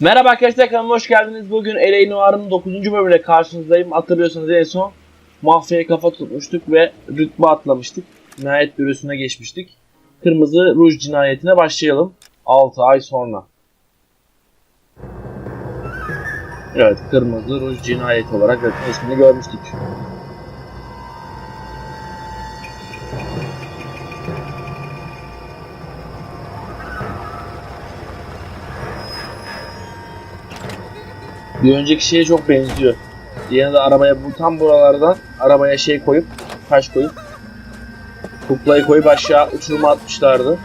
Merhaba arkadaşlar, kanalıma hoş geldiniz. Bugün L.A. Noire'ın 9. bölümüyle karşınızdayım. Hatırlıyorsanız en son mafyaya kafa tutmuştuk ve rütbe atlamıştık. Nayet bürosuna geçmiştik. Kırmızı ruj cinayetine başlayalım. 6 ay sonra. Evet, kırmızı ruj cinayeti olarak zaten ismini görmüştük. Bir önceki şeye çok benziyor. Yine de arabaya tam buralardan arabaya şey koyup, taş koyup kuklayı koyup aşağı uçuruma atmışlardı.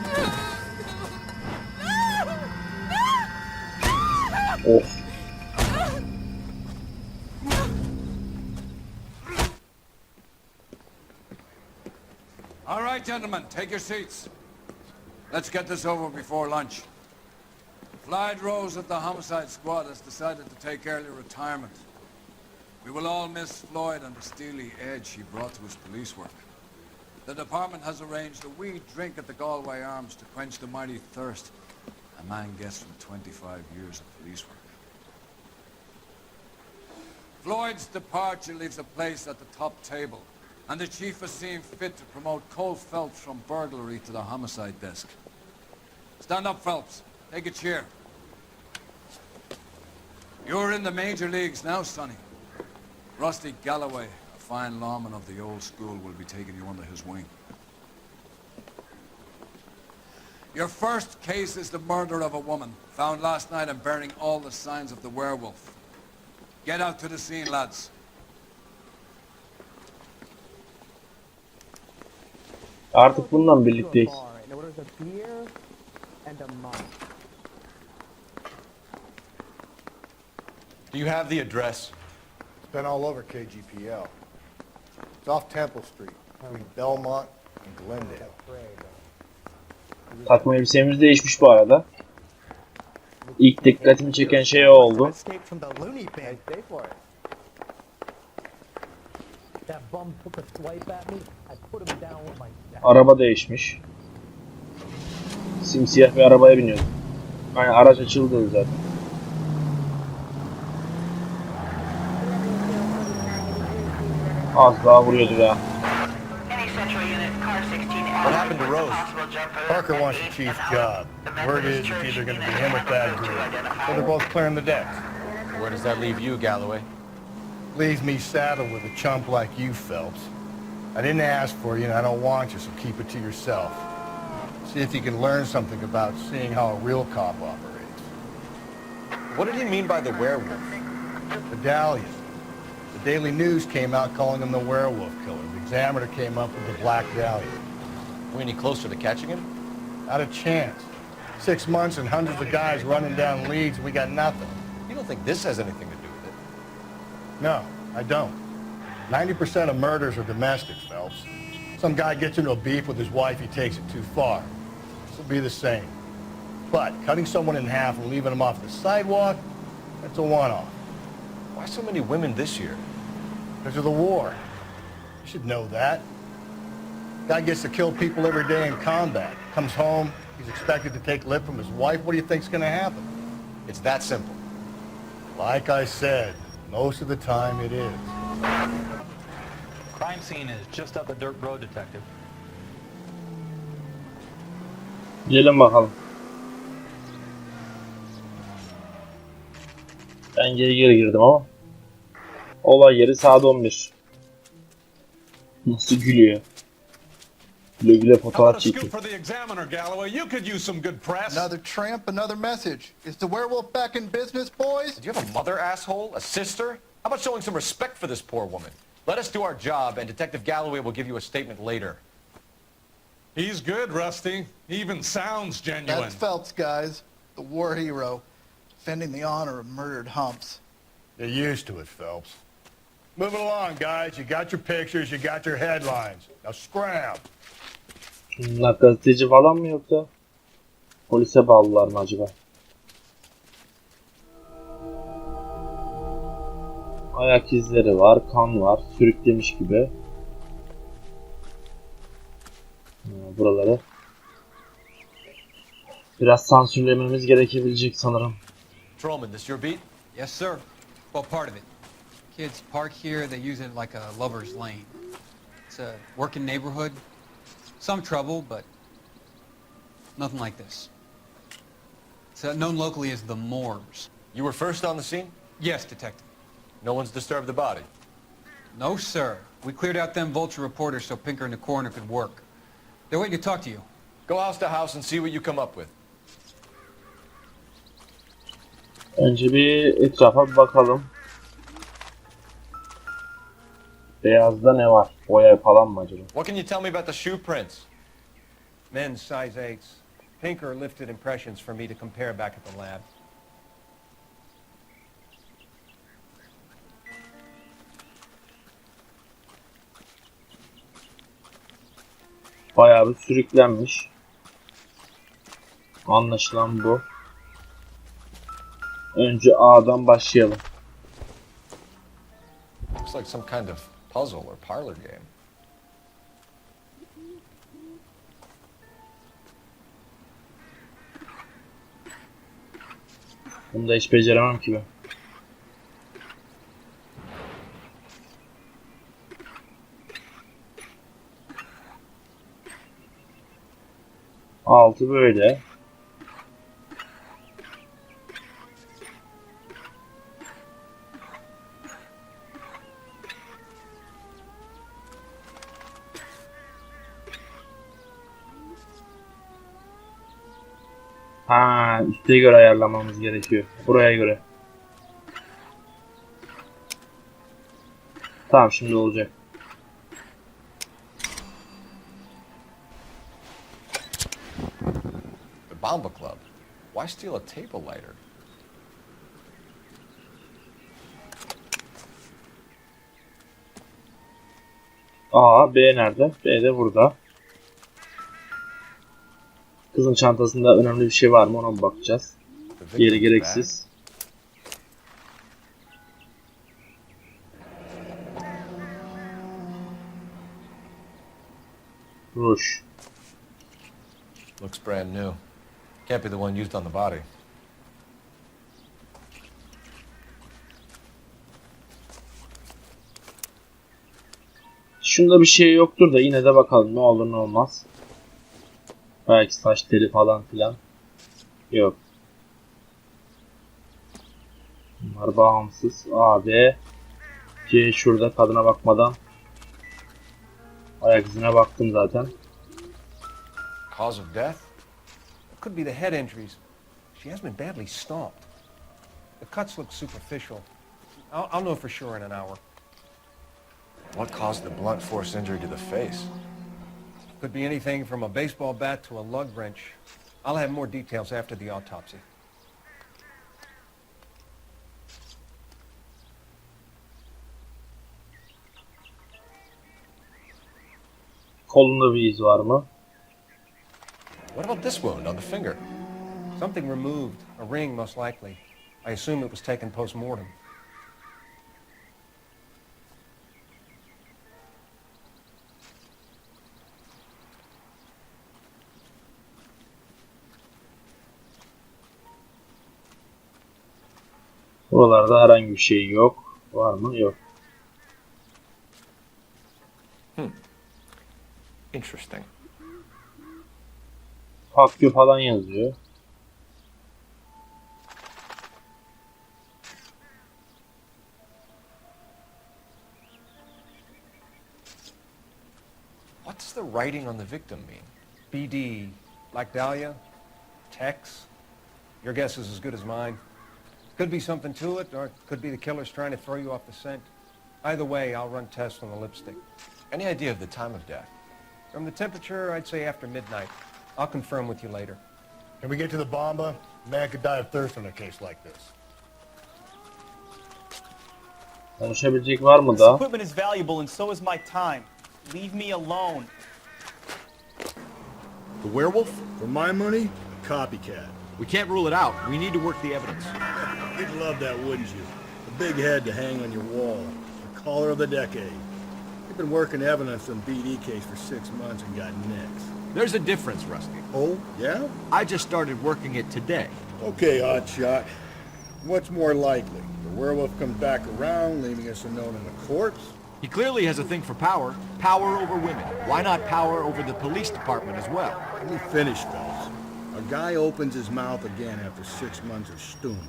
Of. All right, gentlemen, take your seats. Let's get this over before lunch. Clyde Rose of the Homicide Squad has decided to take early retirement. We will all miss Floyd and the steely edge he brought to his police work. The department has arranged a wee drink at the Galway Arms to quench the mighty thirst a man gets from 25 years of police work. Floyd's departure leaves a place at the top table, and the chief has seen fit to promote Cole Phelps from burglary to the homicide desk. Stand up, Phelps. Take a cheer. You're in the major leagues now, Sonny. Rusty Galloway, a fine lawman of the old school, will be taking you under his wing. Your first case is the murder of a woman, found last night and bearing all the signs of the werewolf. Get out to the scene, lads. Artık bundan birlikteyiz. Do you have the address? It's been all over KGPL. It's off Temple Street, between Belmont and Glendale. Takma elbisemiz değişmiş bu arada. İlk dikkatimi çeken şey o oldu. Araba değişmiş. Simsiyah bir arabaya biniyordum. Yani araç açıldı zaten. Az daha vuruyordu ya. What happened to Rose? Parker wants the chief's job. Word is it's either going to be him or Thad Greer. So they're both clearing the decks. Where does that leave you, Galloway? Leaves me saddled with a chump like you, Phelps. I didn't ask for you and I don't want you, so keep it to yourself. See if you can learn something about seeing how a real cop operates. What did he mean by the werewolf? Medallion. The Daily News came out calling him the werewolf killer. The Examiner came up with the Black Dahlia. Are we any closer to catching him? Not a chance. 6 months and hundreds of guys running down leads, and we got nothing. You don't think this has anything to do with it? No, I don't. 90% of murders are domestic, Phelps. Some guy gets into a beef with his wife, he takes it too far. This will be the same. But cutting someone in half and leaving them off the sidewalk, that's a one-off. Why so many women this year? Because of the war. You should know that. Guy gets to kill people every day in combat. Comes home, he's expected to take lip from his wife. What do you think's going to happen? It's that simple. Like I said, most of the time it is. Crime scene is just up the dirt road, detective. Gidelim bakalım. Ben geri girdim ama. Olay yeri saat 11. Nasıl gülüyor? Güle güle fotoğraf çekiyor. Another tramp, another message. Is the werewolf back in business, boys? Do you have a mother, asshole? A sister? How about showing some respect for this poor woman? Let us do our job, and Detective Galloway will give you a statement later. He's good, Rusty. He even sounds genuine. That's Phelps, guys. The war hero. Defending the honor of murdered humps. You're used to it, Phelps. Move it along, guys. You got your pictures, you got your headlines. Now scram. Bunlar gazeteci falan mı yoksa? Polise bağlılar mı acaba? Ayak izleri var, kan var, sürüklemiş gibi. Buraları biraz sansürlememiz gerekebilecek sanırım. Patrolman, this your beat? Yes, sir. Well, part of it. Kids park here, they use it like a lover's lane. It's a working neighborhood. Some trouble, but nothing like this. It's known locally as the Moors. You were first on the scene? Yes, detective. No one's disturbed the body? No, sir. We cleared out them vulture reporters so Pinker and the coroner could work. They're waiting to talk to you. Go house to house and see what you come up with. Önce bir etrafa bir bakalım. Beyazda ne var? Boya falan mı acaba? What can you tell me about the shoe prints? Men's size 8s. Pinker lifted impressions for me to compare back at the lab. Bayağı bir sürüklenmiş. Anlaşılan bu. Önce A'dan başlayalım. Looks like some kind of puzzle or parlor game. Bunu da hiç beceremem ki ben. Altı böyle. Ha, üste göre ayarlamamız gerekiyor. Buraya göre. Tamam, şimdi olacak. The Bomba Club. Why steal a table lighter? A, B nerede? B de burada. Kızın çantasında önemli bir şey var mı, ona mı bakacağız? Diğeri gereksiz. Ruj. Looks brand new. Can't be the one used on the body. Şunda bir şey yoktur da yine de bakalım, ne olur ne olmaz. Belki saç teli falan filan. Yok. Bunlar bağımsız. A, B, C şurada, kadına bakmadan. Ayak izine baktım zaten. Cause of death? It could be the head injuries. She has been badly stomped. The cuts look superficial. I'll know for sure in an hour. What caused the blunt force injury to the face? Could be anything from a baseball bat to a lug wrench. I'll have more details after the autopsy. Kolunda bir iz var mı? What about this wound on the finger? Something removed. A ring, most likely. I assume it was taken post-mortem. Buralarda herhangi bir şey yok. Var mı? Yok. Interesting. Hakkı falan yazıyor. What does the writing on the victim mean? BD, like Dahlia, Tex. Your guess is as good as mine. Could be something to it, or it could be the killer's trying to throw you off the scent. Either way, I'll run tests on the lipstick. Any idea of the time of death? From the temperature, I'd say after midnight. I'll confirm with you later. Can we get to the Bomba? Man could die of thirst in a case like this. Konuşabilecek var mı This da? equipment is valuable and so is my time. Leave me alone. The werewolf? For my money, a copycat. We can't rule it out. We need to work the evidence. You'd love that, wouldn't you? A big head to hang on your wall. The caller of the decade. You've been working evidence on BD case for 6 months and got nicks. There's a difference, Rusty. Oh, yeah? I just started working it today. Okay, odd shot. What's more likely? The werewolf comes back around, leaving us unknown in a corpse? He clearly has a thing for power. Power over women. Why not power over the police department as well? Let me finish, fellas. A guy opens his mouth again after 6 months of stewing.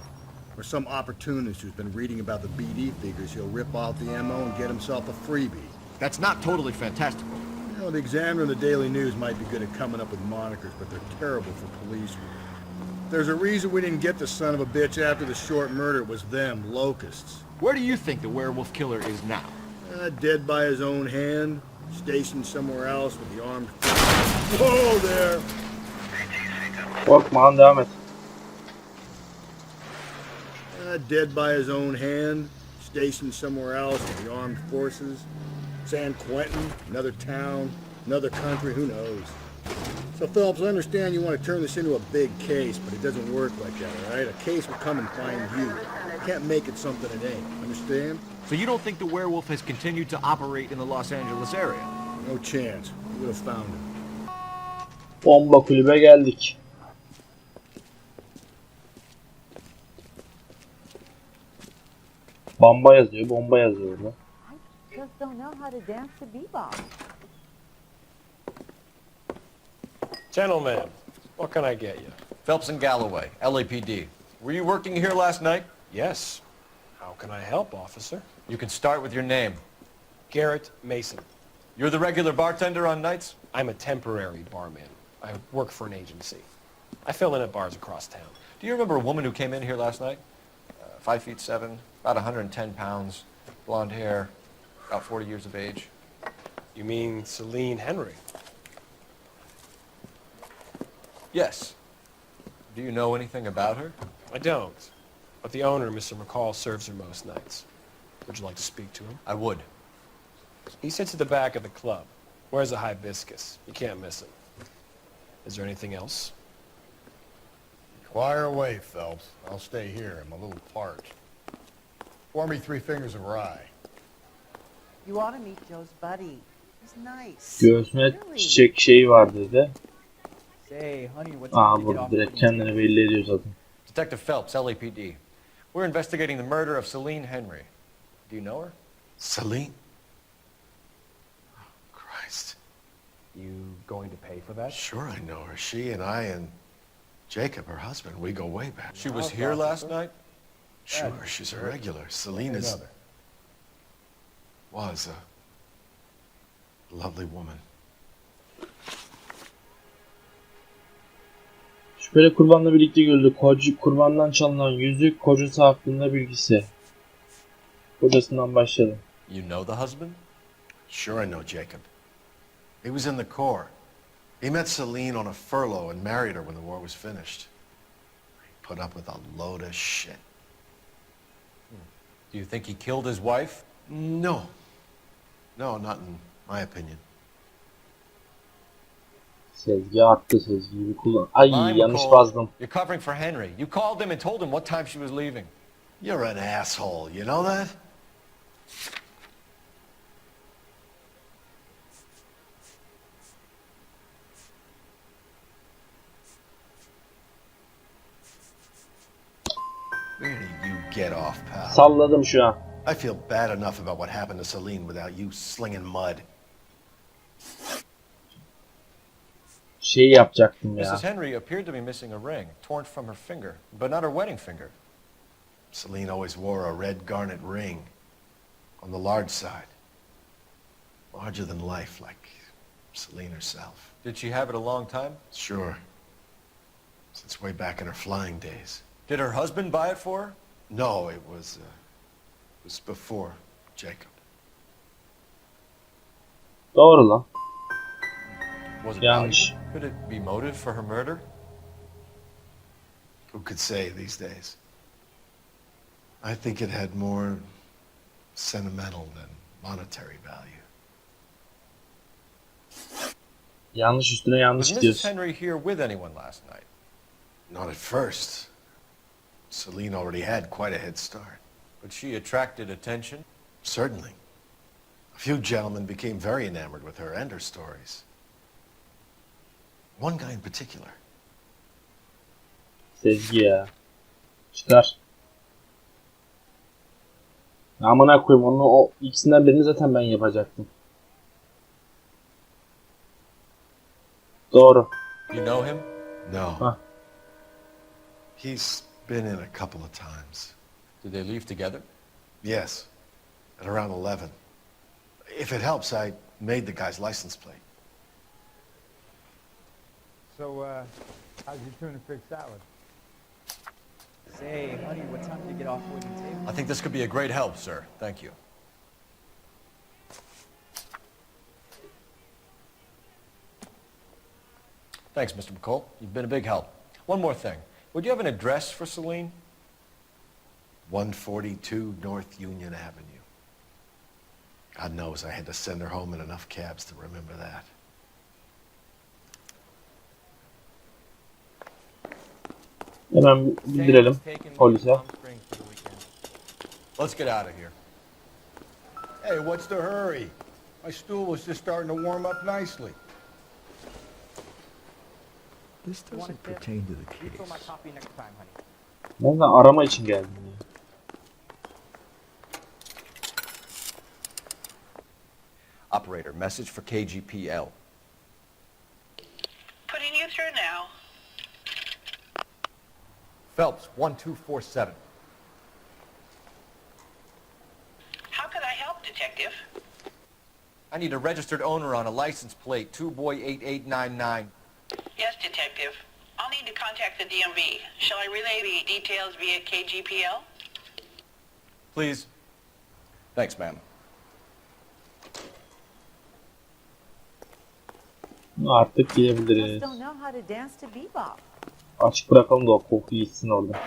Or some opportunist who's been reading about the BD figures he'll rip off the MO and get himself a freebie. That's not totally fantastical. You know, the Examiner and the Daily News might be good at coming up with monikers, but they're terrible for police work. There's a reason we didn't get the son of a bitch after the short murder. It was them, locusts. Where do you think the werewolf killer is now? Dead by his own hand, stationed somewhere else with the armed... Whoa there! Korkma, devam et. Dead by his own hand, stationed somewhere else with the armed forces. San Quentin, another town, another country, who knows? So, Phillips, I understand you want to turn this into a big case, but it doesn't work like that, all right? A case will come and find you. You can't make it something it ain't, understand? So you don't think the werewolf has continued to operate in the Los Angeles area? No chance. We would have found him. Bomba kulübe geldik. Bomba yazıyor, bomba yazıyor burada. I just don't know how to dance the bebop. Gentlemen, what can I get you? Phelps and Galloway, LAPD. Were you working here last night? Yes. How can I help, officer? You can start with your name. Garrett Mason. You're the regular bartender on nights? I'm a temporary barman. I work for an agency. I fill in at bars across town. Do you remember a woman who came in here last night? 5'7", about 110 pounds, blonde hair, about 40 years of age. You mean Celine Henry? Yes. Do you know anything about her? I don't. But the owner, Mr. McCall, serves her most nights. Would you like to speak to him? I would. He sits at the back of the club. Wears a hibiscus. You can't miss him. Is there anything else? Fire away, Phelps. I'll stay here. I'm a little parched. Pour me 3 fingers of rye. You ought to meet Joe's buddy. He's nice. Göğsüne çiçek şeyi var dedi. Say, honey, what's Burada direkt kendini belli ediyor zaten. Detective Phelps, LAPD. We're investigating the murder of Celine Henry. Do you know her? Celine? Oh, Christ. You going to pay for that? Sure I know her. She and I and Jacob, her husband, we go way back. She was here last night? Sure, she's a regular. Celine is... was a lovely woman. Şüpheli kurbanla birlikte görüldü. Kurbandan çalınan yüzük, kocası hakkında bilgisi. Kocasından başlayalım. You know the husband? Sure I know Jacob. He was in the Corps. He met Celine on a furlough and married her when the war was finished. He put up with a load of shit. Do you think he killed his wife? No. No, not in my opinion. Sezgi attı, sezgi gibi kullan. Ay Mine, yanlış McCall. bazdım. You're covering for Henry. You called him and told him what time she was leaving. You're an asshole, you know that? Where did you get off, pal? Salladım şu an. I feel bad enough about what happened to Celine without you slinging mud. Şey yapacaktım ya. Mrs. Henry appeared to be missing a ring, torn from her finger, but not her wedding finger. Celine always wore a red garnet ring on the large side. Larger than life, like Celine herself. Did she have it a long time? Sure. Since way back in her flying days. Did her husband buy it for her? No, it was before Jacob. Doğru lan. Was it Yanlış. valuable? Could it be motive for her murder? Who could say these days? I think it had more sentimental than monetary value. Yanlış üstüne yanlış Was Mrs. gidiyorsun. Henry here with anyone last night? Not at first. Celine already had quite a head start. But she attracted attention? Certainly. A few gentlemen became very enamored with her and her stories. One guy in particular. Sezgi ya. Çıkar. Amına koyayım onu, o ikisinden birini zaten ben yapacaktım. Doğru. You know him? No. Huh. He's been in a couple of times. Did they leave together? Yes. At around 11. If it helps, I made the guy's license plate. So, how's your tuna fish salad? Say, honey, what time did you get off waiting table? I think this could be a great help, sir. Thank you. Thanks, Mr. McCall. You've been a big help. One more thing. Would you have an address for Celine? 142 North Union Avenue. God knows I had to send her home in enough cabs to remember that. Hemen bildirelim polise. Let's get out of here. Hey, what's the hurry? My stool was just starting to warm up nicely. This doesn't pertain to the case. Refill my coffee next time, honey. Ben de arama için geldim ya. Operator, message for KGPL. Putting you through now. Phelps, 1247. How could I help, Detective? I need a registered owner on a license plate, 2boy8899. Yes, Detective. I'll need to contact the DMV. Shall I relay the details via KGPL? Please. Thanks, ma'am. Artık gidebiliriz. Don't know how to dance to bebop. Açık bırakalım da o koku gitsin orada.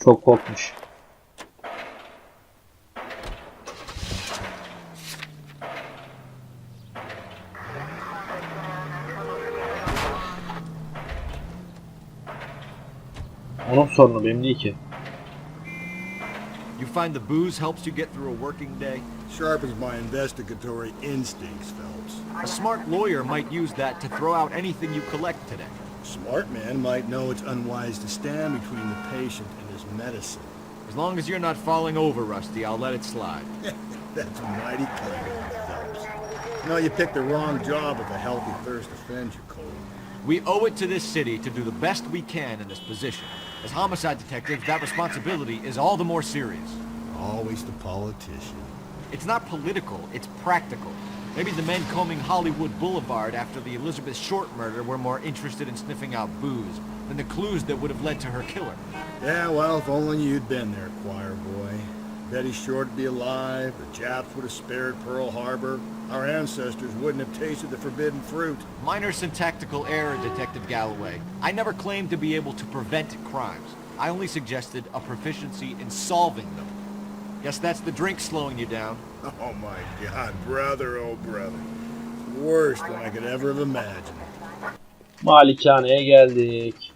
Çok kokmuş. Onun sorunu benim değil ki. You find the booze helps you get through a working day? Sharpens my investigatory instincts, Phelps. A smart lawyer might use that to throw out anything you collect today. Smart man might know it's unwise to stand between the patient and his medicine. As long as you're not falling over, Rusty, I'll let it slide. That's mighty kind of you, Phelps. You know, you picked the wrong job if a healthy thirst offends you, Cole. We owe it to this city to do the best we can in this position. As homicide detectives, that responsibility is all the more serious. Always the politician. It's not political, it's practical. Maybe the men combing Hollywood Boulevard after the Elizabeth Short murder were more interested in sniffing out booze than the clues that would have led to her killer. Yeah, well, if only you'd been there, choir boy. Betty Short would be alive, the Japs would have spared Pearl Harbor, our ancestors wouldn't have tasted the forbidden fruit. Minor syntactical error, Detective Galloway. I never claimed to be able to prevent crimes. I only suggested a proficiency in solving them. Guess that's the drink slowing you down. Oh my God, brother, oh brother. Worse than I could ever have imagined. Malikaneye geldik.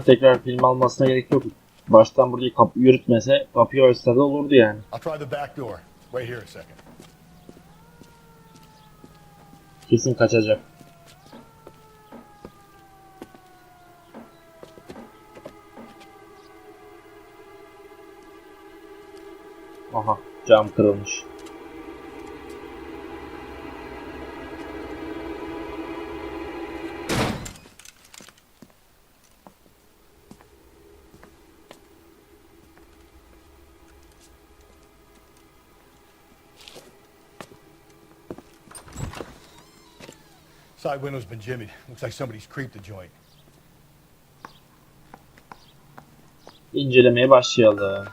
Tekrar film almasına gerek yok. Baştan burayı yürütmese kapıyı açsa da olurdu yani. I'll try the back door. Wait here a second. Kesin kaçacak. Aha, cam kırılmış. Side window's been jimmied. Looks like somebody's creeped the joint. İncelemeye başlayalım.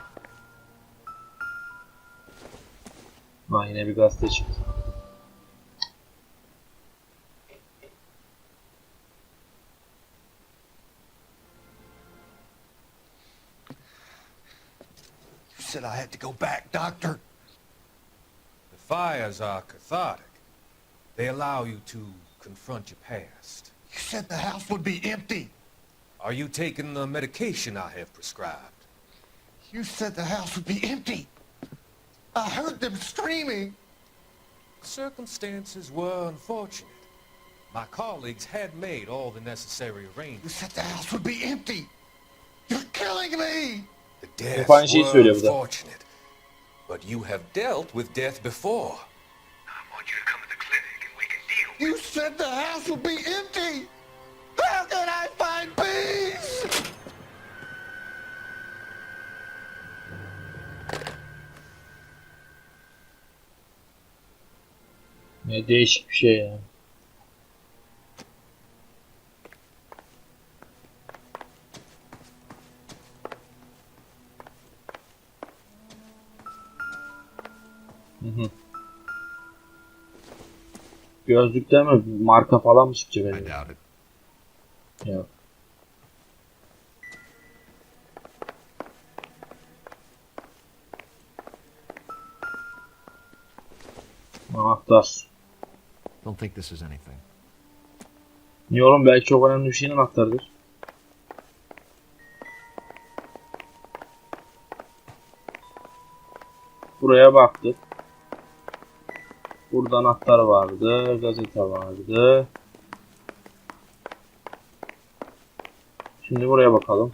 Ha, yine bir gazete çıktı. You said I had to go back, Doctor. The fires are cathartic. They allow you to confront your past. You said the house would be empty. Are you taking the medication I have prescribed? You said the house would be empty. I heard them screaming. Circumstances were unfortunate. My colleagues had made all the necessary You arrangements. said the house would be empty. You're killing me. The deaths Aynı şeyi were söylüyor bu da. unfortunate. But you have dealt with death before. You said the house would be empty. How can I find peace? Ne değişik bir şey ya. Hı. Gözlükte mi marka falan mı çıkacak I acaba? doubt it. Yok. Anahtar. Don't think this is anything. Niye oğlum, belki çok önemli bir şeyin anahtarıdır. Buraya baktık. Burada anahtar vardı, gazete vardı. Şimdi buraya bakalım.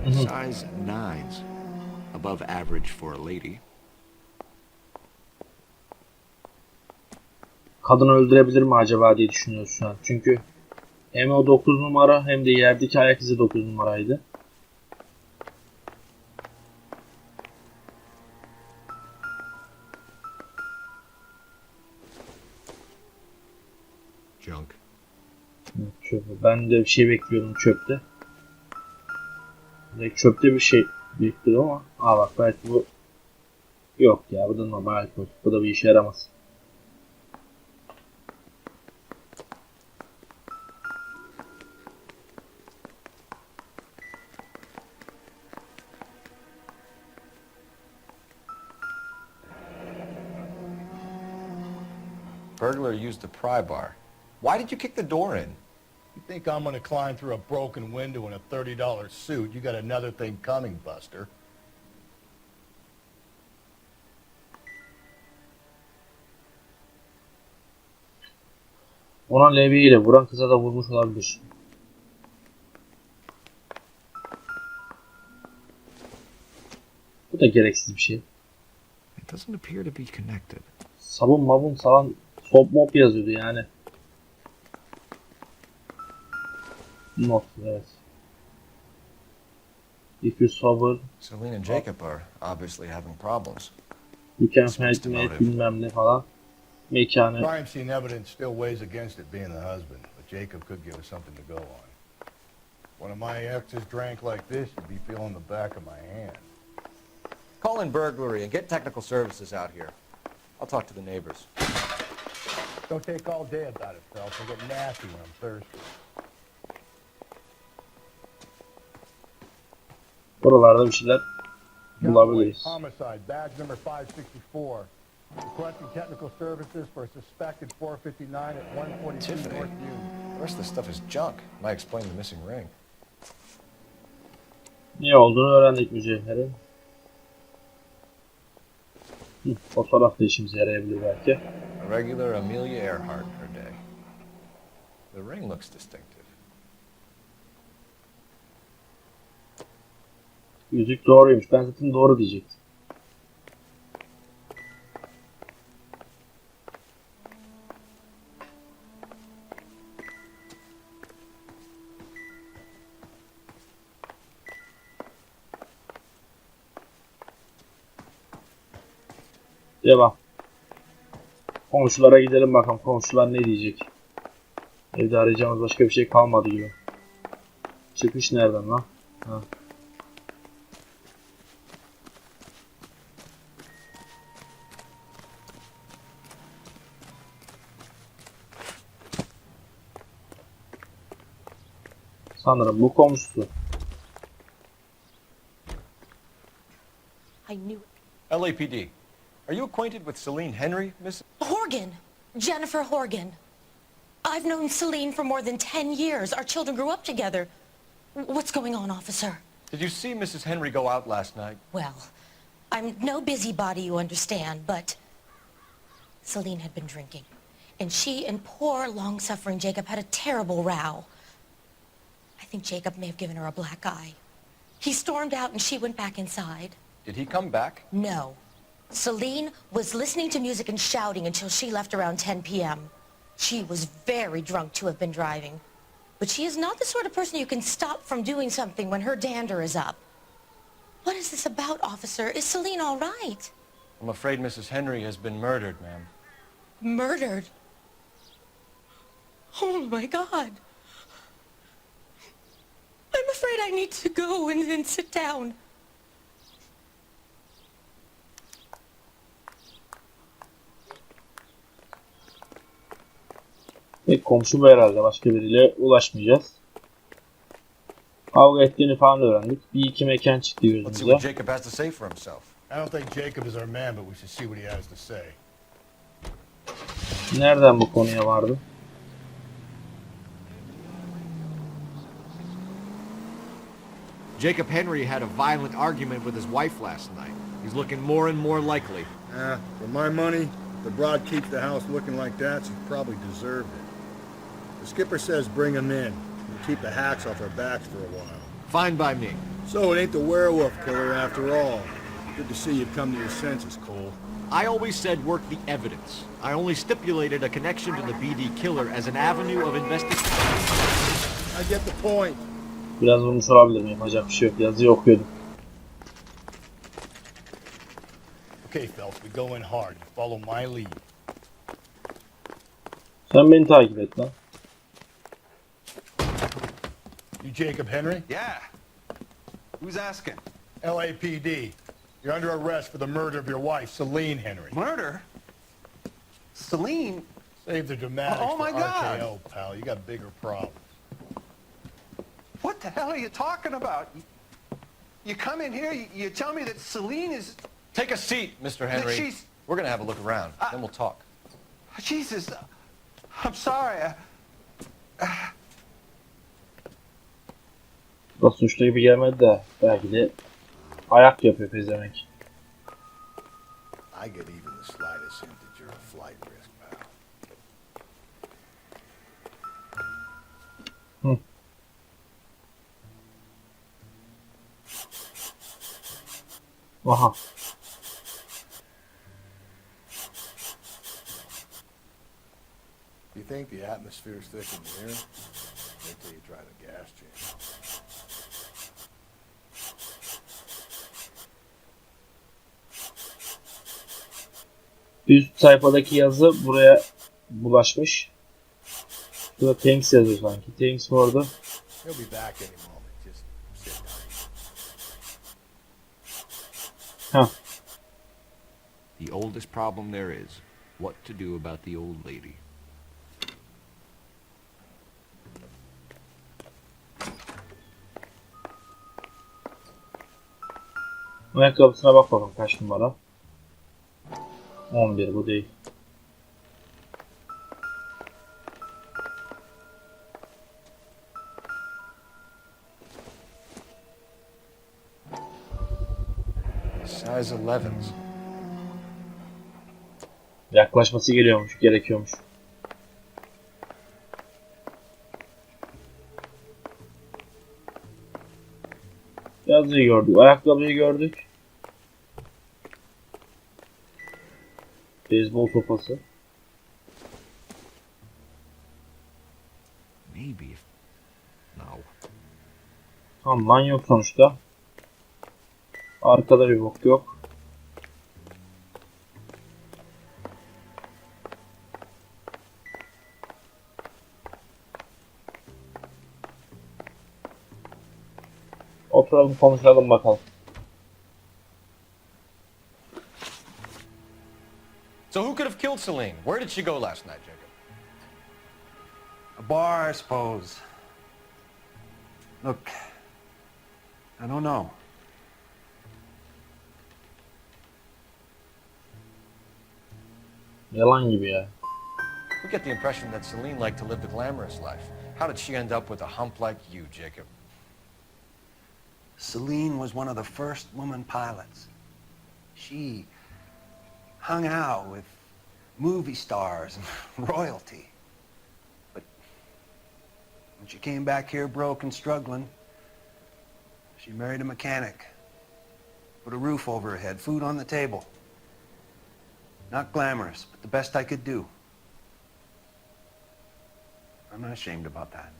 Size 9s. Above average for a lady. Kadını öldürebilir mi acaba diye düşünüyoruz şu an. Çünkü hem o 9 numara hem de yerdeki ayak izi 9 numaraydı. Junk. Çöp. Ben de bir şey bekliyordum çöpte. Direkt çöpte bir şey bekliyordum ama bak belki bu yok ya, bu da normal alkol. Bu da bir işe yaramaz. Burglar used the pry bar. Why did you kick the door in? You think I'm gonna climb through a broken window in a $30 suit? You got another thing coming, Buster. Ona levyeyle vuran kıza da vurmuş olabilir. Bu da gereksiz bir şey. It doesn't appear to be connected. Sabun mabun falan sop mop yazıyordu yani. Not, evet. If you sober, Celine and Jacob are obviously having problems. you can find me bilmem ne falan. Mekanı. Crime scene evidence still weighs against it being the husband, but Jacob could give us something to go on. One of my exes drank like this, you'd be feeling the back of my hand. Call in burglary and get technical services out here. I'll talk to the neighbors. Don't take all day about it, Phelps. I get nasty when I'm thirsty. Buralarda bir şeyler bulabiliriz. Homicide, badge number 564. Requesting technical services for a suspected 459 at 142 Tiffany. Northview. The rest of the stuff is junk. Might explain the missing ring. Ne olduğunu öğrendik mücevherin. Fotoğraf da işimize yarayabilir belki. A regular Amelia Earhart her day. The ring looks distinctive. Yüzük doğruymuş. Ben zaten doğru diyecektim. Devam. Komşulara gidelim bakalım. Komşular ne diyecek? Evde arayacağımız başka bir şey kalmadı gibi. Çıkış nereden lan? Ha. Sanırım bu komşusu. I knew it. LAPD. Are you acquainted with Celine Henry, Miss? Horgan! Jennifer Horgan. I've known Celine for more than 10 years. Our children grew up together. What's going on, officer? Did you see Mrs. Henry go out last night? Well, I'm no busybody, you understand, but Celine had been drinking. And she and poor, long-suffering Jacob had a terrible row. I think Jacob may have given her a black eye. He stormed out and she went back inside. Did he come back? No. Celine was listening to music and shouting until she left around 10 p.m. She was very drunk to have been driving. But she is not the sort of person you can stop from doing something when her dander is up. What is this about, officer? Is Celine all right? I'm afraid Mrs. Henry has been murdered, ma'am. Murdered? Oh, my God. I'm afraid I need to go and sit down. Komşu bu herhalde. Başka biriyle ulaşmayacağız. Kavga ettiğini falan öğrendik. Bir iki mekan çıktı Let's see what gözümüze. Jacob has to say for himself. I don't think Jacob is our man, but we should see what he has to say. Nereden bu konuya vardı? Jacob Henry had a violent argument with his wife last night. He's looking more and more likely. For my money, if the broad keeps the house looking like that, she probably deserved it. The skipper says bring him in. We'll keep the hacks off our backs for a while. Fine by me. So it ain't the werewolf killer after all. Good to see you've come to your senses, Cole. I always said work the evidence. I only stipulated a connection to the BD killer as an avenue of investigation. I get the point. Biraz vurmuş olabilirim. Yapacak bir şey yok. Yazıyı okuyordum. Okay, Phelps, we go in hard. Follow my lead. Sen beni takip et lan. You Jacob Henry? Yeah. Who's asking? LAPD. You're under arrest for the murder of your wife, Celine Henry. Murder? Celine? Save the dramatics Oh, my for God. RKO, pal. You got bigger problems. What the hell are you talking about? You come in here, you tell me that Celine is... Take a seat, Mr. Henry. She's... We're gonna have a look around, then we'll talk. Jesus, I'm sorry. Da suçlu gibi gelmedi de belki de ayak yapıyor pezevenk. I get even the slightest hint that you're a flight risk, pal. Aha. You think the atmosphere's thick in here? Wait till you try the gas chamber. Üst sayfadaki yazı buraya bulaşmış. Burada thanks yazıyor sanki. Thanks for the... He'll be back any moment. Just sit down. Heh. The oldest problem there is, what to do about the old lady. Ayakkabısına bak bakalım kaç numara. 11 bu değil. Size 11s. Yaklaşması gerekiyormuş. Yazıyı gördük, ayakkabıyı gördük. Beyzbol sopası. Maybe if... No. Tamam lan yok sonuçta. Arkada bir bok yok. Oturalım konuşalım bakalım. So who could have killed Celine? Where did she go last night, Jacob? A bar, I suppose. Look, I don't know. Yalan gibi ya. We get the impression that Celine liked to live the glamorous life. How did she end up with a hump like you, Jacob? Celine was one of the first woman pilots. She hung out with movie stars and royalty. But when she came back here broke and struggling, she married a mechanic. Put a roof over her head, food on the table. Not glamorous, but the best I could do. I'm not ashamed about that.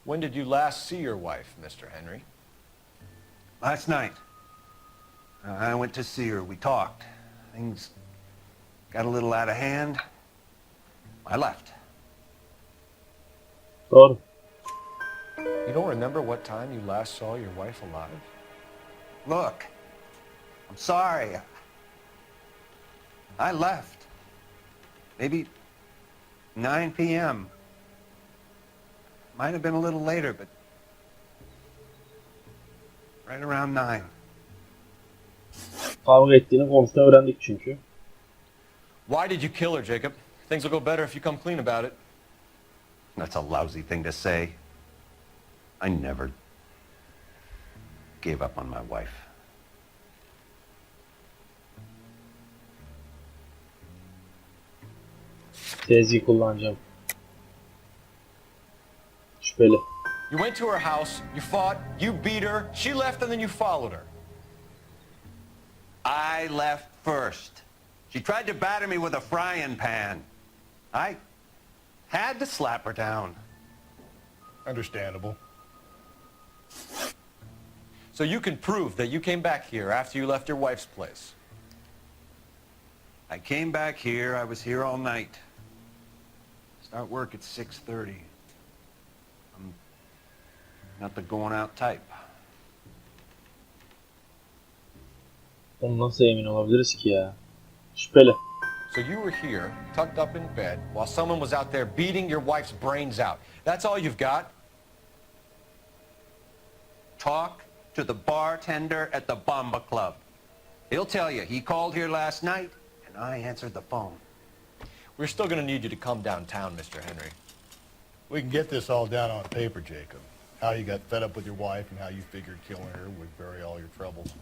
When did you last see your wife, Mr. Henry? Last night. I went to see her. We talked. Things got a little out of hand. I left. Doğru. You don't remember what time you last saw your wife alive? Look, I'm sorry. I left. Maybe 9 p.m. Might have been a little later, but right around 9. Kavga ettiğini komşudan öğrendik çünkü. Why did you kill her, Jacob? Things will go better if you come clean about it. That's a lousy thing to say. I never gave up on my wife. Tezgahı kullanacağım. Şüpheli. You went to her house, you fought, you beat her, she left and then you followed her. I left first. She tried to batter me with a frying pan. I had to slap her down. Understandable. So you can prove that you came back here after you left your wife's place. I came back here. I was here all night. Start work at 6:30. I'm not the going out type. Onu nasıl emin olabiliriz ki ya? Şüpheli. So you were here, tucked up in bed, while someone was out there beating your wife's brains out. That's all you've got? Talk to the bartender at the Bomba Club. He'll tell you he called here last night, and I answered the phone. We're still going to need you to come downtown, Mr. Henry. We can get this all down on paper, Jacob. How you got fed up with your wife and how you figured killing her would bury all your troubles.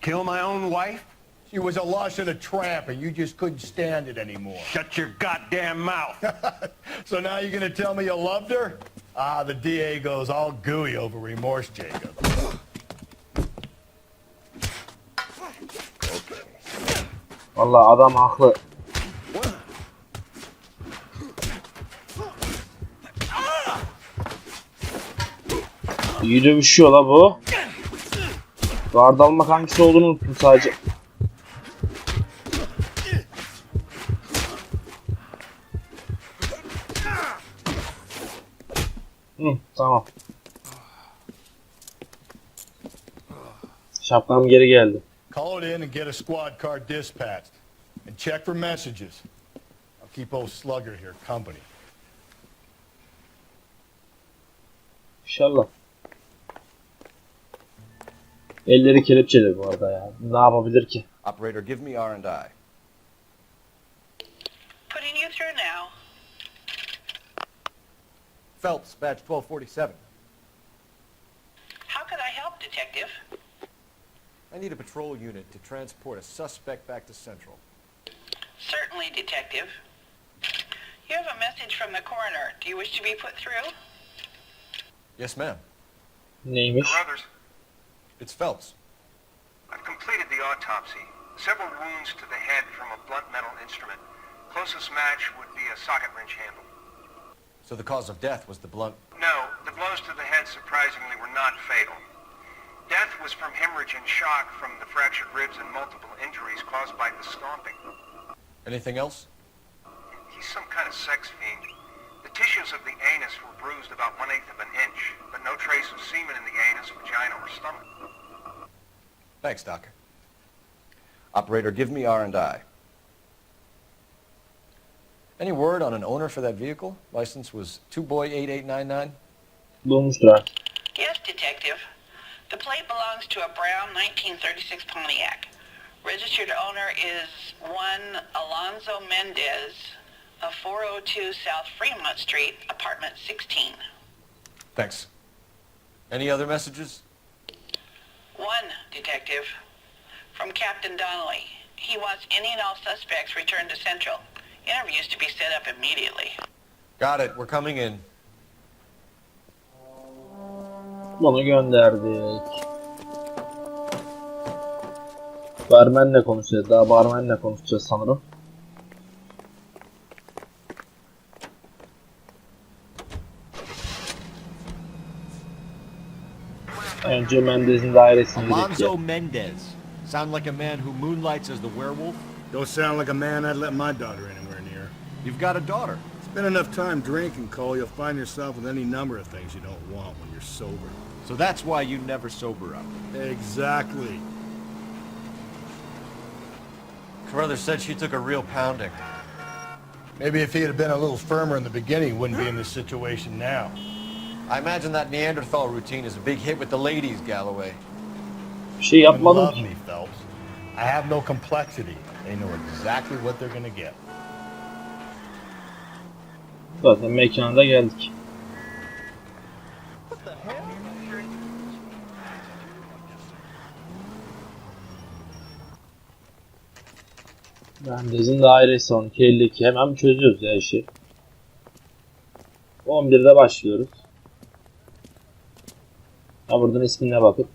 Kill my own wife? She was a lush and a tramp, and you just couldn't stand it anymore. Shut your goddamn mouth. So now you're going to tell me you loved her? Ah, the DA goes all gooey over remorse, Jacob. Vallahi adam haklı. İyi dövüşüyor la bu. Guard almak hangisi olduğunu unuttum sadece. Tamam. Şapkam geri geldi. Call it in and get a squad car dispatched. And check for messages. I'll keep old Slugger here company. İnşallah. Elleri kelepçeli bu arada ya. Ne yapabilir ki? Operator, give me R&I. Putting you through now. Phelps, badge 1247. How could I help, Detective? I need a patrol unit to transport a suspect back to Central. Certainly, Detective. You have a message from the coroner. Do you wish to be put through? Yes, ma'am. Neymiş? Carruthers, It's Phelps. I've completed the autopsy. Several wounds to the head from a blunt metal instrument. Closest match would be a socket wrench handle. So the cause of death was the blunt... No, the blows to the head surprisingly were not fatal. Death was from hemorrhage and shock from the fractured ribs and multiple injuries caused by the stomping. Anything else? He's some kind of sex fiend. The tissues of the anus were bruised about 1/8 of an inch, but no trace of semen in the anus, vagina, or stomach. Thanks, Doctor. Operator, give me R&I. Any word on an owner for that vehicle? License was 2boy8899. Bulmuştur ha. Yes, Detective. The plate belongs to a brown 1936 Pontiac. registered owner is one Alonzo Mendez of 402 South Fremont Street, apartment 16. Thanks. Any other messages? One, Detective. From Captain Donnelly. He wants any and all suspects returned to Central. Interviews to be set up immediately. Got it. We're coming in. Bunu gönderdik. Barmenle konuşacağız. Daha barmenle konuşacağız sanırım. Önce Mendez'in dairesine gidelim. Alonzo Mendez. Sound like a man who moonlights as the werewolf? Don't sound like a man I'd let my daughter anywhere near. You've got a daughter. Spend enough time drinking, Cole, you'll find yourself with any number of things you don't want when you're sober. So that's why you never sober up. Exactly. Carruthers said she took a real pounding. Maybe if he had been a little firmer in the beginning, he wouldn't be in this situation now. I imagine that Neanderthal routine is a big hit with the ladies, Galloway. Bir şey yapmadım Love ki. me, Phelps. I have no complexity. They know exactly what they're gonna get. Zaten mekana geldik. Mendez'in dairesi 12.52. Hemen çözüyoruz ya işi. 11'de başlıyoruz. Ha buradan ismine bakıp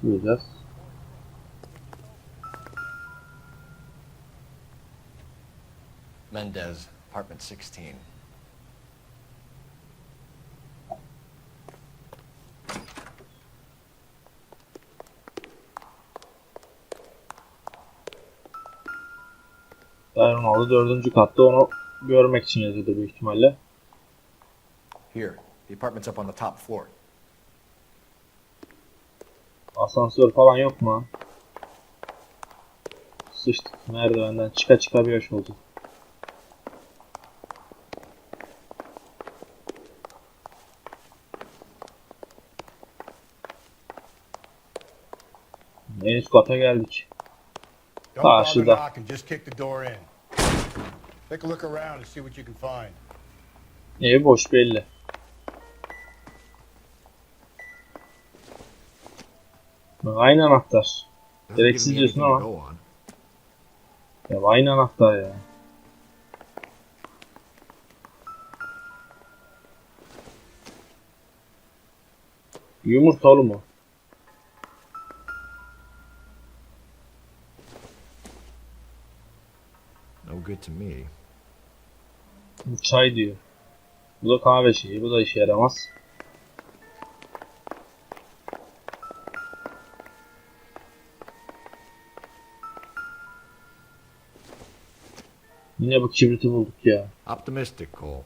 bulacağız. Mendez, apartment 16. Dairem oldu 4. katta, onu görmek için yazıyordu büyük ihtimalle. Here, the apartment's up on the top floor. Asansör falan yok mu? Sıçtık, merdivenden çıka çıka bir yaş oldu. En üst kata geldik. Don't bother Karşıda. knocking, just kick the door in. Take a look around and see what you can find. Ev boş belli. Aynı anahtar. Gereksiz diyorsun ama. Ya aynı anahtar ya. Yumurta oğlum o. No good to me. Bu çay diyor. Bu da kahve şeyi. Bu da işe yaramaz. Yine bu kibriti bulduk ya. Optimistic, Cole.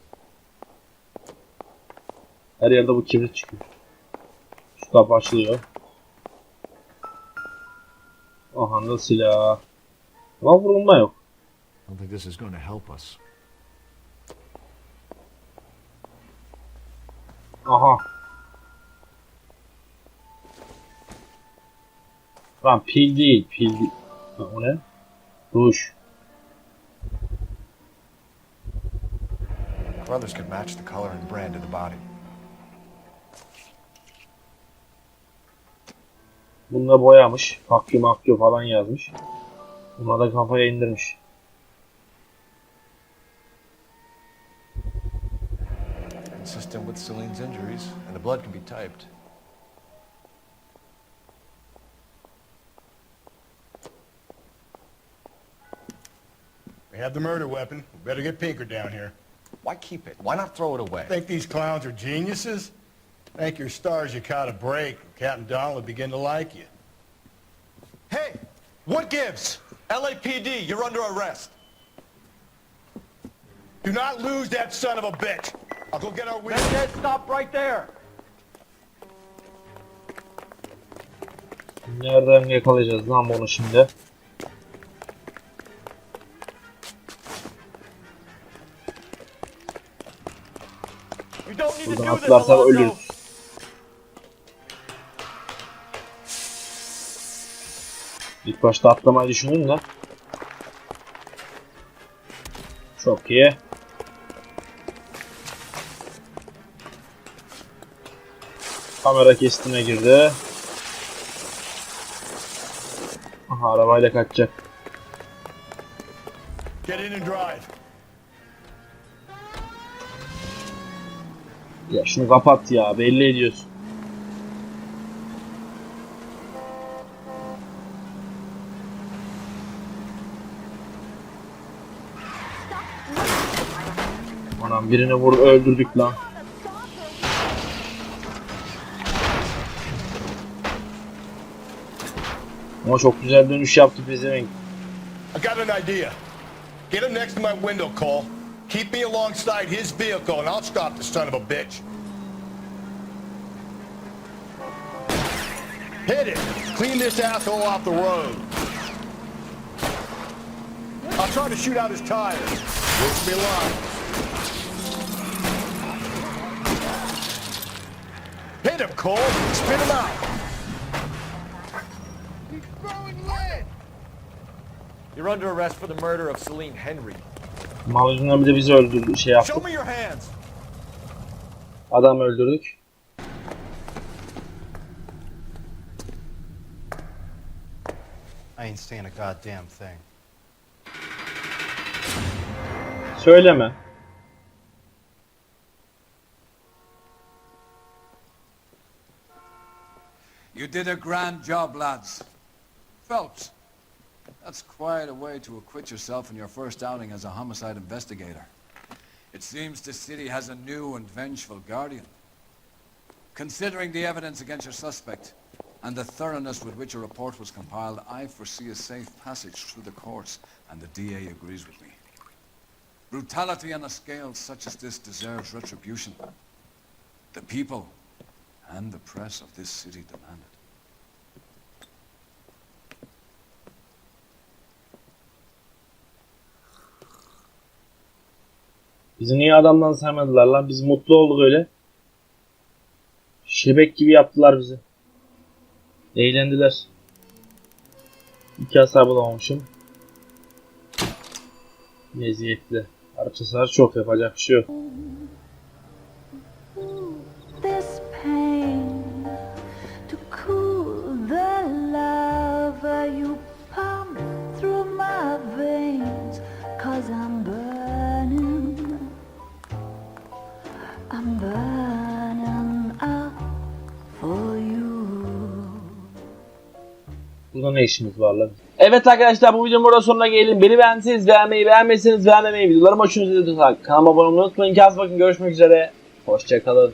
Her yerde bu kibrit çıkıyor. Şu kapı açılıyor. Aha da silah. Ama vurulma yok. I don't think this is going to help us. Aha. Lan pil değil, pil değil. Ha, o ne? Ruj. Brothers could match the color and brand of the body. Bunda boyamış. Hakkı makkı falan yazmış. Buna da kafaya indirmiş. Consistent with Celine's injuries, and the blood can be typed. We have the murder weapon. We better get Pinker down here. Why keep it? Why not throw it away? Think these clowns are geniuses? Thank your stars you caught a break. Captain Donald will begin to like you. Hey! What gives? LAPD, you're under arrest. Do not lose that son of a bitch. I'll go get our wheel. Stop right there. Nereden yakalayacağız lan bunu şimdi? Buradan atlarsak ölürüz. İlk başta atlamayı düşündüm de. Çok iyi. Kamera kestine girdi. Aha, arabayla kaçacak. Get in and drive. Ya şunu kapat ya, belli ediyorsun. Anam, birini öldürdük lan. Ama çok güzel dönüş yaptı pezevenk. I got an idea. Get him next to my window, Cole. Keep me alongside his vehicle and I'll stop the son of a bitch. Hit it! Clean this asshole off the road. I'll try to shoot out his tires. Wish me luck. Hit him, Cole! Spin him out! He's throwing lead! You're under arrest for the murder of Celine Henry. Mal yüzünden bir de bizi öldürdü, şey yaptı. Show me your hands. Adam öldürdük. I ain't saying a goddamn thing. Söyleme. You did a grand job, lads. Phelps, that's quite a way to acquit yourself in your first outing as a homicide investigator. It seems the city has a new and vengeful guardian. Considering the evidence against your suspect and the thoroughness with which a report was compiled, I foresee a safe passage through the courts, and the DA agrees with me. Brutality on a scale such as this deserves retribution. The people and the press of this city demand it. Bizi niye adamdan saymadılar lan? Biz mutlu olduk öyle. Şebek gibi yaptılar bizi. Eğlendiler. 2 hasar bulamamışım. Meziyetli. Arçasar çok, yapacak bir şey yok. This pain to cool the love you pump through my veins, 'cause I'm burning up for you. Burada ne işimiz var lan? Evet arkadaşlar, bu videonun burada sonuna gelelim. Beni beğendiyseniz beğenmeyi, beğenmezseniz beğenmemeyi, videolarımı hoşunuza gidiyorsa kanalıma abone olmayı unutmayın. Kendinize bakın, görüşmek üzere. Hoşçakalın.